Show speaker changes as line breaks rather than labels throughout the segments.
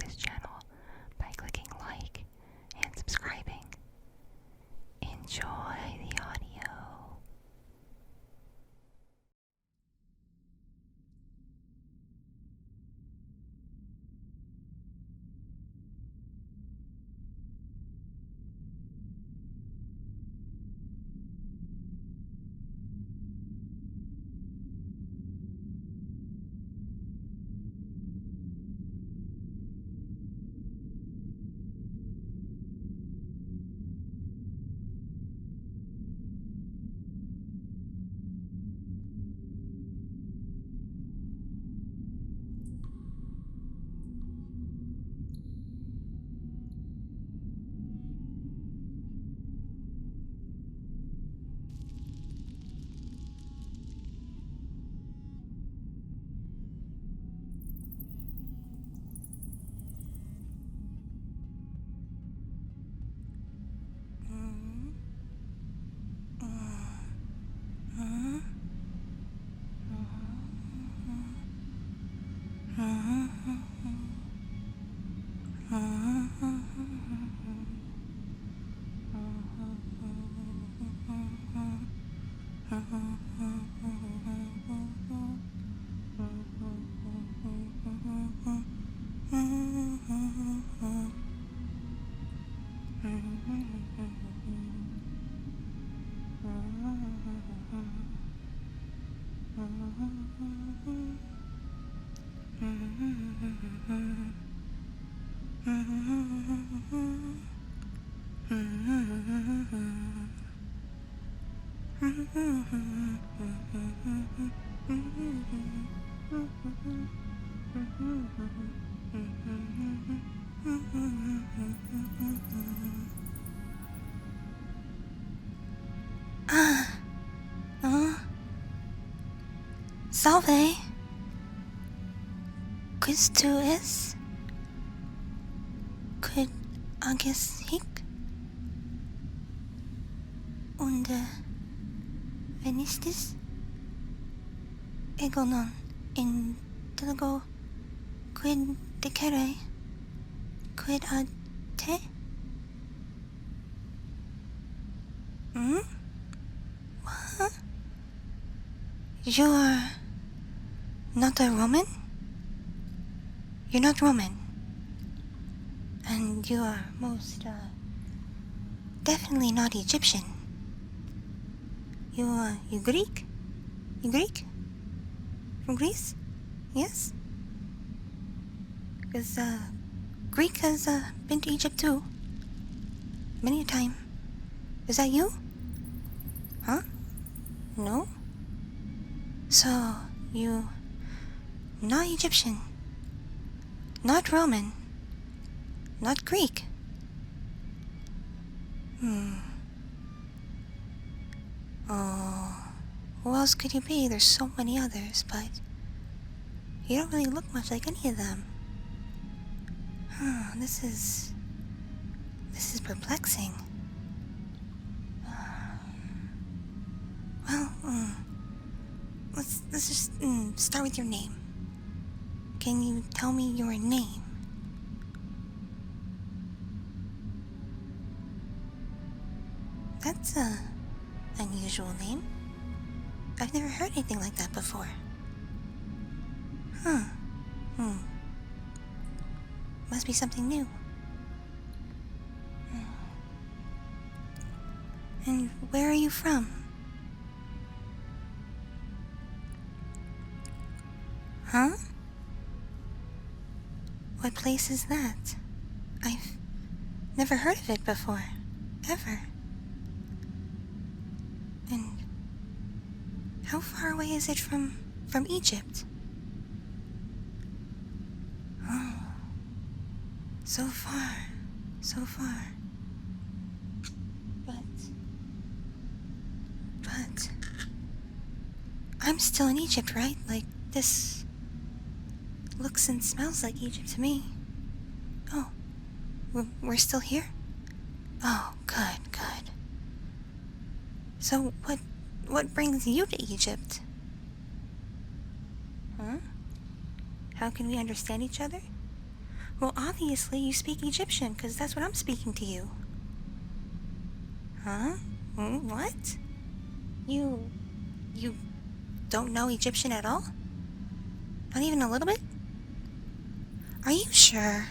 this channel by clicking like and subscribing. Enjoy the audio. Salve! Quis tu es? Quid agis hic? Und venistis? Ego non intellego quid dicere? Quid ad te? What? You're not a Roman? You're not Roman. And you are most, definitely not Egyptian. You Greek? You Greek? From Greece? Yes? Because, Greek has, been to Egypt too. Many a time. Is that you? Huh? No? So, you... not Egyptian. Not Roman. Not Greek. Oh, who else could you be? There's so many others, but you don't really look much like any of them. This is perplexing. Well, let's just start with your name. Can you tell me your name? That's a unusual name. I've never heard anything like that before. Must be something new. And where are you from? Huh? What place is that? I've never heard of it before. Ever. And how far away is it from Egypt? Oh, so far, so far. But I'm still in Egypt, right? Like, this looks and smells like Egypt to me. Oh, we're still here? Oh, good. So, what brings you to Egypt? Huh? How can we understand each other? Well, obviously you speak Egyptian, because that's what I'm speaking to you. Huh? What? You don't know Egyptian at all? Not even a little bit? Are you sure?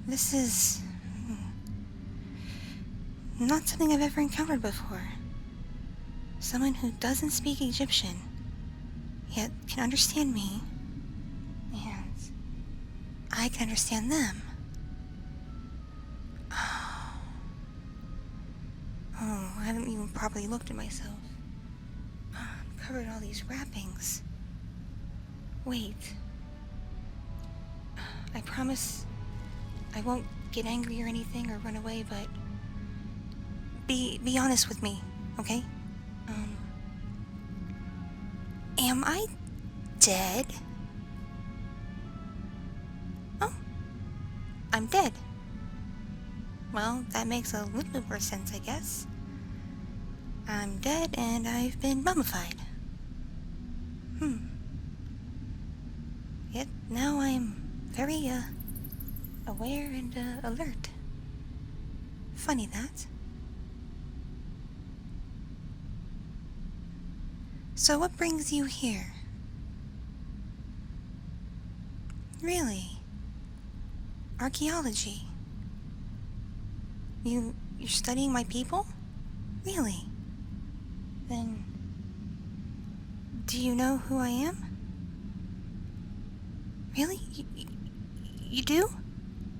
This is not something I've ever encountered before. Someone who doesn't speak Egyptian, yet can understand me, and I can understand them. Oh, I haven't even properly looked at myself. I'm covered in all these wrappings. Wait. I promise I won't get angry or anything or run away, but be honest with me, okay? Am I dead? Oh, I'm dead. Well, that makes a little bit more sense, I guess. I'm dead and I've been mummified. Yet now I'm very, aware and, alert. Funny that. So what brings you here? Really? Archaeology? You're studying my people? Really? Then, do you know who I am? Really? You do?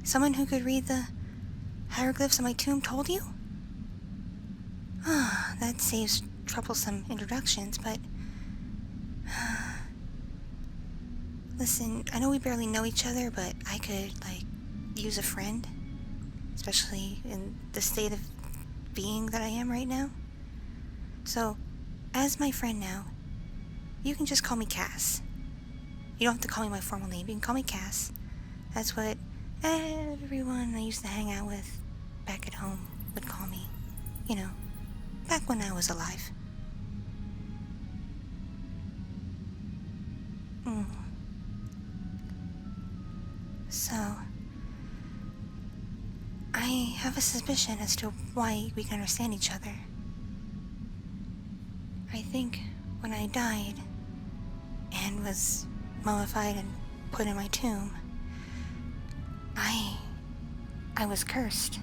Someone who could read the hieroglyphs on my tomb told you? Ah, that saves troublesome introductions, but... Listen, I know we barely know each other, but I could, use a friend. Especially in the state of being that I am right now. So, as my friend now, you can just call me Cass. You don't have to call me my formal name, you can call me Cass. That's what everyone I used to hang out with back at home would call me. You know, back when I was alive. So, I have a suspicion as to why we can understand each other. I think when I died and was mummified and put in my tomb, I was cursed.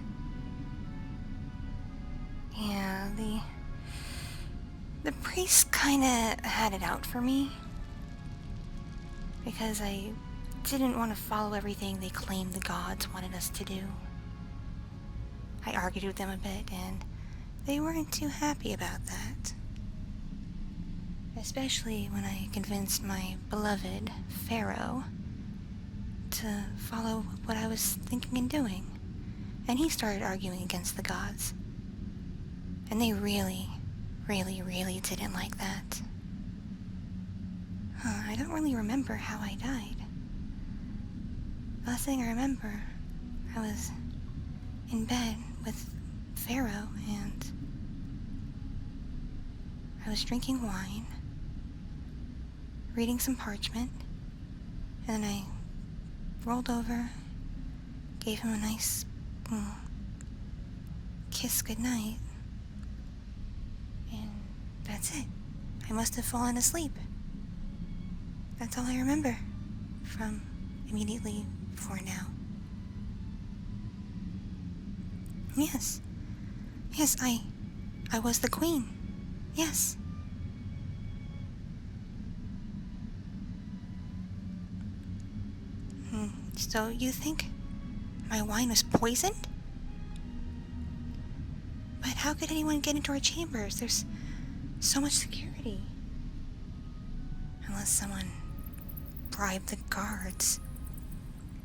Yeah, the priest kinda had it out for me. Because I didn't want to follow everything they claimed the gods wanted us to do. I argued with them a bit, and they weren't too happy about that. Especially when I convinced my beloved Pharaoh to follow what I was thinking and doing. And he started arguing against the gods. And they really, really, really didn't like that. I don't really remember how I died. Last thing I remember, I was in bed with Pharaoh and I was drinking wine, reading some parchment, and then I rolled over, gave him a nice kiss goodnight, and that's it. I must have fallen asleep. That's all I remember from immediately before now. Yes. Yes, I was the queen. Yes. So you think my wine was poisoned? But how could anyone get into our chambers? There's so much security. Unless someone bribed the guards.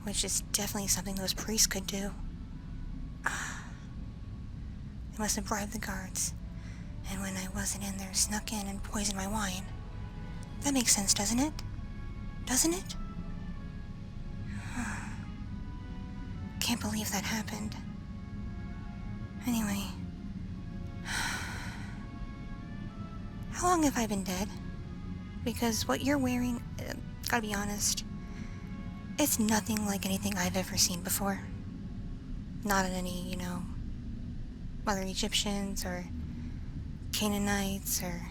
Which is definitely something those priests could do. They must have bribed the guards. And when I wasn't in there, snuck in and poisoned my wine. That makes sense, doesn't it? Doesn't it? Can't believe that happened. Anyway. How long have I been dead? Because what you're wearing, gotta be honest, it's nothing like anything I've ever seen before. Not in any, other Egyptians or Canaanites or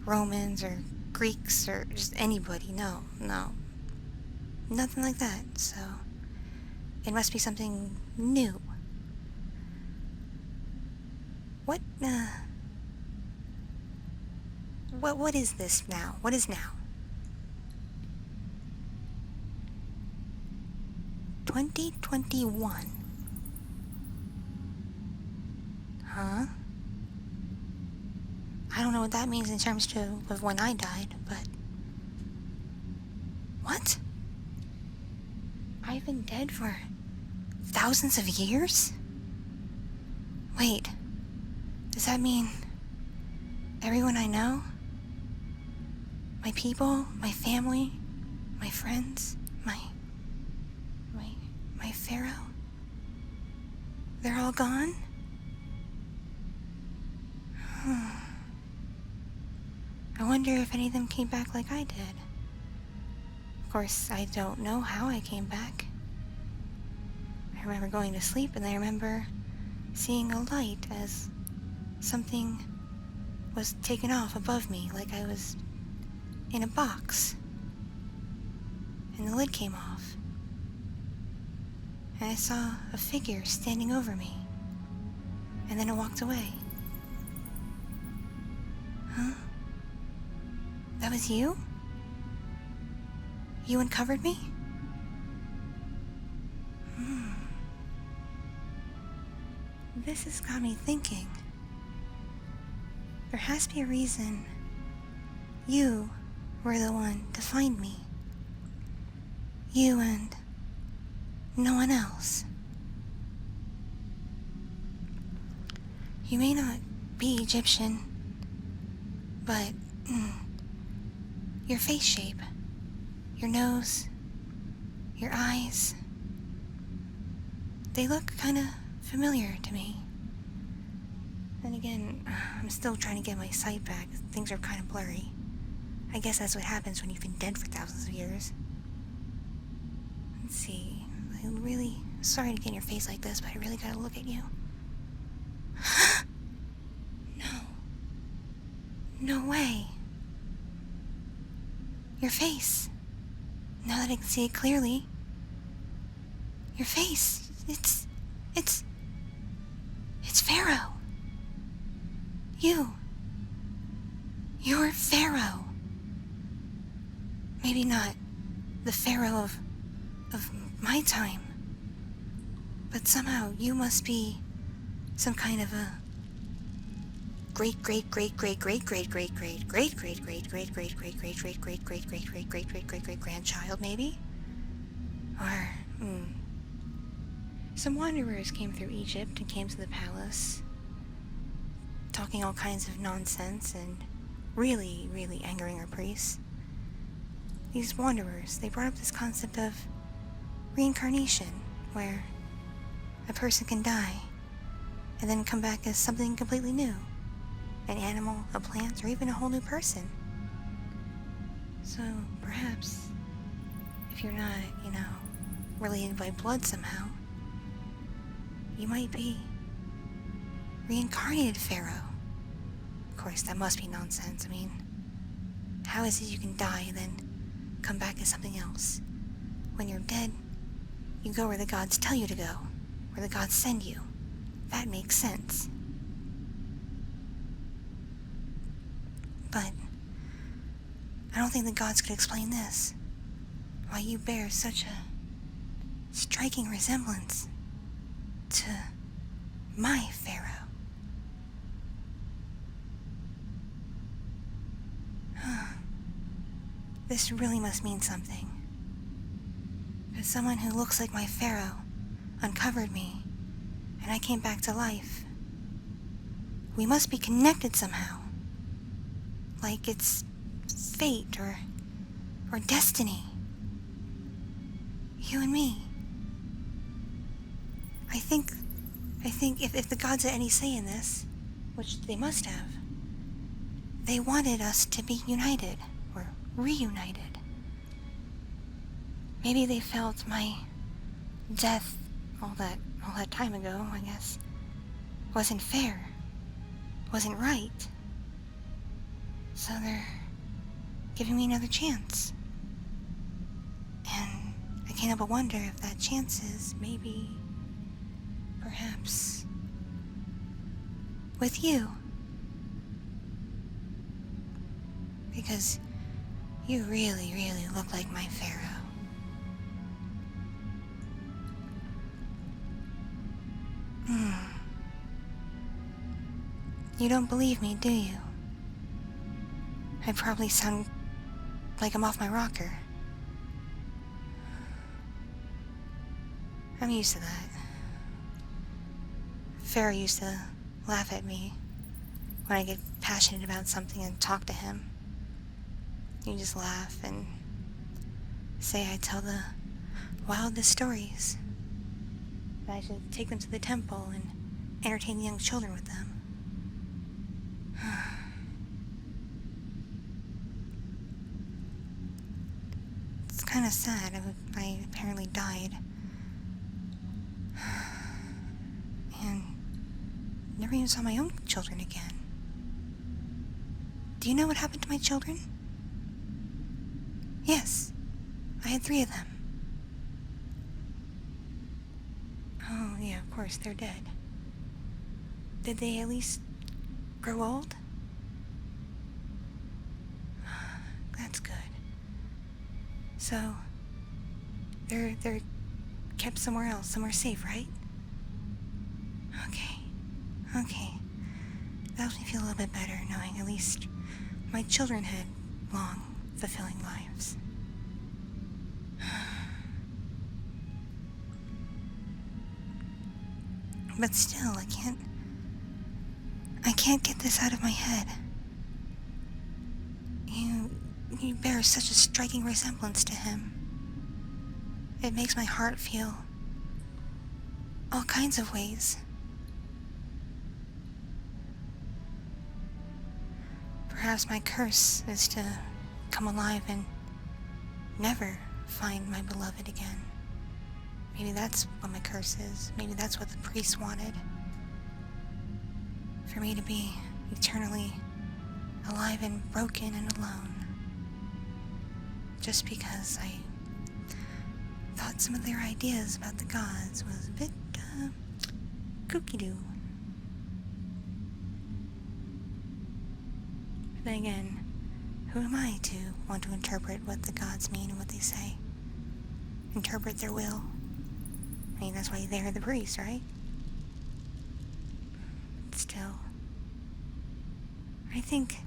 Romans or Greeks or just anybody. No. Nothing like that, so it must be something new. What is this now? What is now? 2021. Huh? I don't know what that means in terms of when I died, but... What? I've been dead for thousands of years? Wait, does that mean everyone I know? My people, my family, my friends, my Pharaoh? They're all gone? I wonder if any of them came back like I did. Of course, I don't know how I came back. I remember going to sleep, and I remember seeing a light as something was taken off above me, like I was in a box. And the lid came off. And I saw a figure standing over me. And then it walked away. Huh? That was you? You uncovered me? This has got me thinking. There has to be a reason you were the one to find me. You and no one else. You may not be Egyptian, but your face shape, your nose, your eyes, they look kind of familiar to me. Then again, I'm still trying to get my sight back. Things are kind of blurry. I guess that's what happens when you've been dead for thousands of years. Let's see. I'm really sorry to get in your face like this, but I really gotta look at you. No way. Your face. Now that I can see it clearly. Your face. It's Pharaoh. You're Pharaoh. Maybe not the Pharaoh of my time, but somehow you must be some kind of a great grandchild, maybe? Or, some wanderers came through Egypt and came to the palace, talking all kinds of nonsense and really, really angering our priests. These wanderers, they brought up this concept of reincarnation, where a person can die and then come back as something completely new. An animal, a plant, or even a whole new person. So, perhaps, if you're not, related by blood somehow, you might be reincarnated Pharaoh. Of course, that must be nonsense. I mean, how is it you can die and then come back as something else? When you're dead, you go where the gods tell you to go, where the gods send you. That makes sense. But I don't think the gods could explain this. Why you bear such a striking resemblance to my Pharaoh. This really must mean something. Because someone who looks like my Pharaoh uncovered me, and I came back to life. We must be connected somehow. Like it's fate or destiny. You and me. I think if the gods had any say in this, which they must have, they wanted us to be united, reunited. Maybe they felt my death all that time ago, I guess, wasn't fair, wasn't right. So they're giving me another chance. And I can't help but wonder if that chance is maybe, perhaps, with you. Because you really, really look like my Pharaoh. You don't believe me, do you? I probably sound like I'm off my rocker. I'm used to that. Pharaoh used to laugh at me when I get passionate about something and talk to him. You just laugh and say I tell the wildest stories. That I should take them to the temple and entertain the young children with them. It's kind of sad. I apparently died. And never even saw my own children again. Do you know what happened to my children? Yes, I had 3 of them. Oh, yeah, of course, they're dead. Did they at least grow old? That's good. So, they're kept somewhere else, somewhere safe, right? Okay. That helps me feel a little bit better, knowing at least my children had long, fulfilling lives. But still, I can't get this out of my head. You bear such a striking resemblance to him. It makes my heart feel all kinds of ways. Perhaps my curse is to come alive and never find my beloved again. Maybe that's what my curse is. Maybe that's what the priest wanted. For me to be eternally alive and broken and alone. Just because I thought some of their ideas about the gods was a bit, kooky-doo. But then again, who am I to want to interpret what the gods mean and what they say? Interpret their will. I mean, that's why they're the priest, right? Still, I think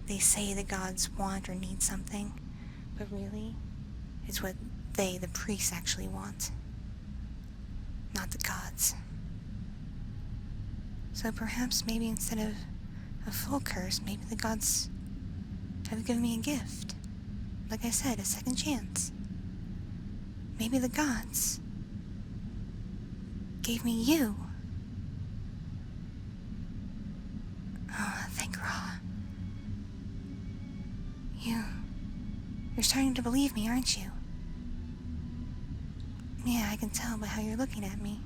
they say the gods want or need something, but really, it's what they, the priests, actually want. Not the gods. So perhaps maybe instead of a full curse, maybe the gods have given me a gift. Like I said, a second chance. Maybe the gods gave me you. Oh, thank Ra. You're starting to believe me, aren't you? Yeah, I can tell by how you're looking at me.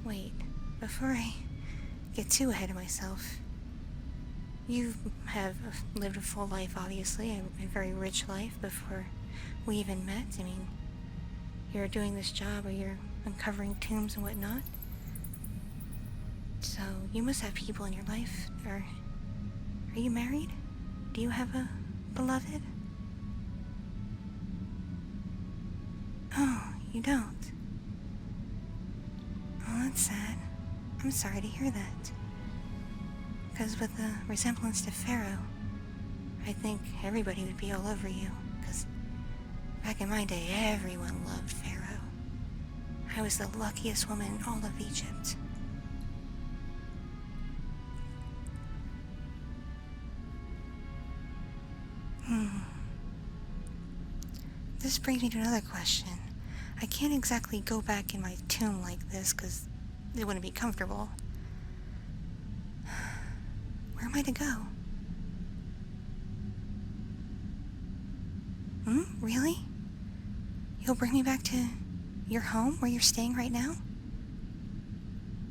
Wait, before I get too ahead of myself, you have lived a full life, obviously, a very rich life before we even met. I mean, you're doing this job where you're uncovering tombs and whatnot. So, you must have people in your life. Are you married? Do you have a beloved? Oh, you don't. Oh, that's sad. I'm sorry to hear that. Because with the resemblance to Pharaoh, I think everybody would be all over you. Because back in my day, everyone loved Pharaoh. I was the luckiest woman in all of Egypt. This brings me to another question. I can't exactly go back in my tomb like this because it wouldn't be comfortable. Where am I to go? Really? You'll bring me back to your home where you're staying right now?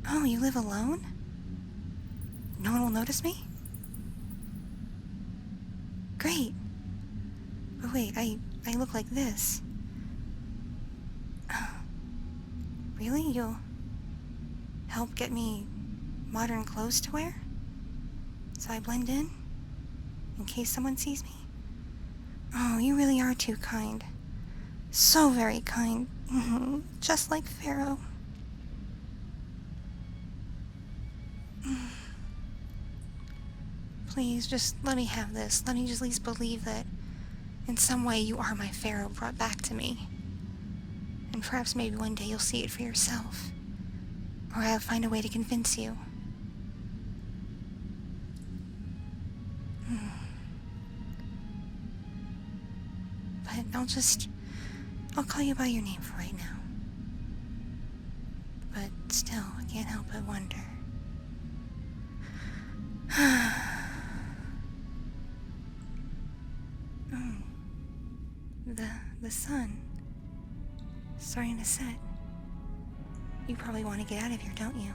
Oh, you live alone? No one will notice me? Great. But wait, I look like this. Really? You'll help get me modern clothes to wear? So I blend in case someone sees me? Oh, you really are too kind. So very kind. Just like Pharaoh. Please, just let me have this. Let me just at least believe that in some way you are my Pharaoh brought back to me. And perhaps maybe one day you'll see it for yourself. Or I'll find a way to convince you. But I'll call you by your name for right now. But still, I can't help but wonder. The sun starting to set. You probably want to get out of here, don't you?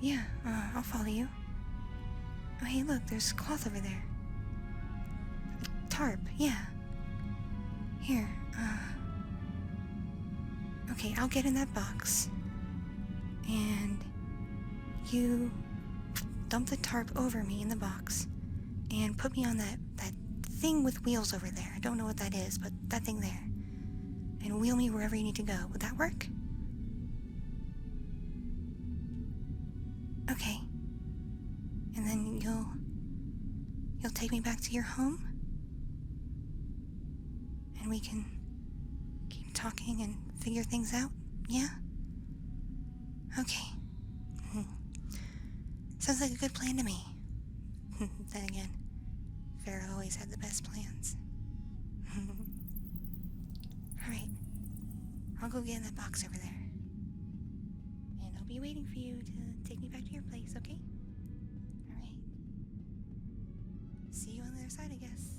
Yeah, I'll follow you. Oh, hey, look, there's cloth over there. Tarp, yeah. Here, okay, I'll get in that box. And you dump the tarp over me in the box. And put me on that thing with wheels over there. I don't know what that is, but that thing there. And wheel me wherever you need to go. Would that work? Okay. And then you'll take me back to your home? And we can keep talking and figure things out? Yeah? Okay. Sounds like a good plan to me. Then again, Pharaoh always had the best plans. Alright. I'll go get in that box over there. And I'll be waiting for you to take me back to your place, okay? Alright. See you on the other side, I guess.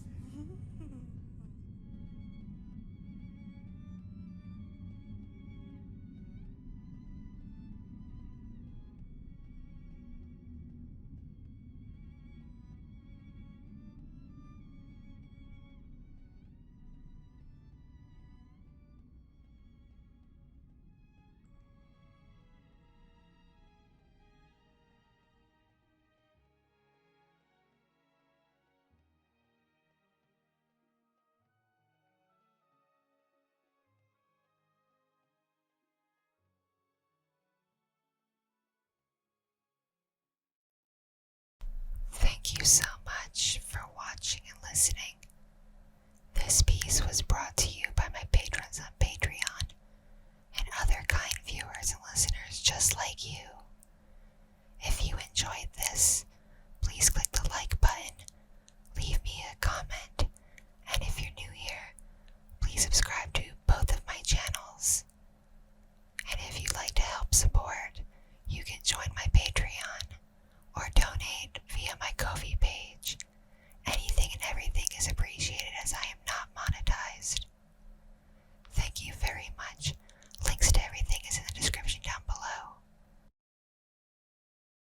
Thank you so much for watching and listening. This piece was brought to you by my patrons on Patreon and other kind viewers and listeners just like you. If you enjoyed this,